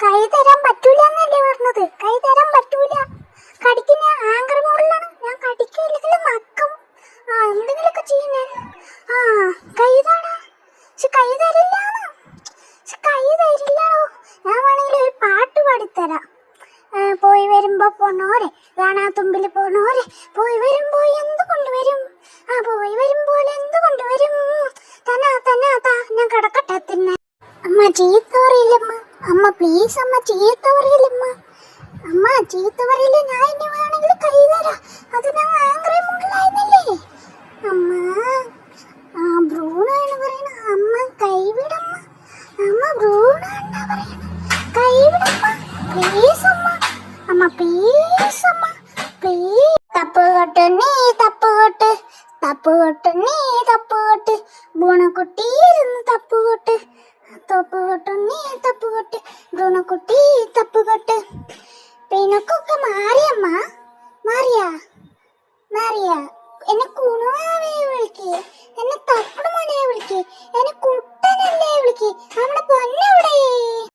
കൈ തരാൻ പറ്റൂല എന്നല്ലേ പറഞ്ഞത്? കൈ തരാൻ പറ്റൂല. കടിക്കുന്ന ആങ്കർ മോഡലാണ്. ഞാൻ കടിക്കില്ലെങ്കിലും നക്കും. എന്തെങ്കിലുമൊക്കെ ചെയ്യും ഞാൻ. കൈ താടാ. പക്ഷെ കൈ തരില്ലാന്ന്. കൈ തരില്ലോ. ഞാൻ വേണമെങ്കിൽ ഒരു പാട്ട് പാടിത്തരാം. പോയി വരുമ്പോ പോണോരെ കാണാത്തുമ്പിൽ പോണോരെ, പോയി വരുമ്പോ എന്ത് കൊണ്ടുവരും? പോയി വരുമ്പോൾ എന്ത് കൊണ്ടുവരും? തനാ തനാ താ ഞാൻ കിടക്കട്ടെ തിന്നെ. അമ്മ ചീത്ത പറയില്ലമ്മ. അമ്മ പ്ലീസ് അമ്മ ചീത്ത പറയില്ലമ്മ. അമ്മ ചീത്ത പറയില്ല. ഞാൻ ഇനി വേണമെങ്കിൽ കൈ തരാം. അത് ഞാൻ ആംഗ്രി മൂഡിലായിരുന്നല്ലേ അമ്മ. ബ്രൂണാണ് പറയണ. അമ്മ കൈവിടമ്മ. അമ്മ ബ്രൂണാണ് പറയണ. കൈവിടമ്മ പ്ലീസ് അമ്മ. അമ്മ പ്ലീസ് അമ്മ പ്ലീസ്. തപ്പ് കൊട്ട് നീ തപ്പ് കൊട്ട്, തപ്പ് കൊട്ട് നീ തപ്പ് കൊട്ട്, ബ്രൂണക്കുട്ടി ഇരുന്ന് തപ്പ് കൊട്ട്, തപ്പ് കൊട്ട് നീ തപ്പ് കൊട്ട്, ബ്രൂണക്കുട്ടി തപ്പ് കൊട്ട്. പിണക്കൊക്കെ മാറിയമ്മ. മാറിയാ മാറിയാ. എന്നെ കുണുവാവേ വിളിക്ക്. എന്നെ തപ്പട് മോനെ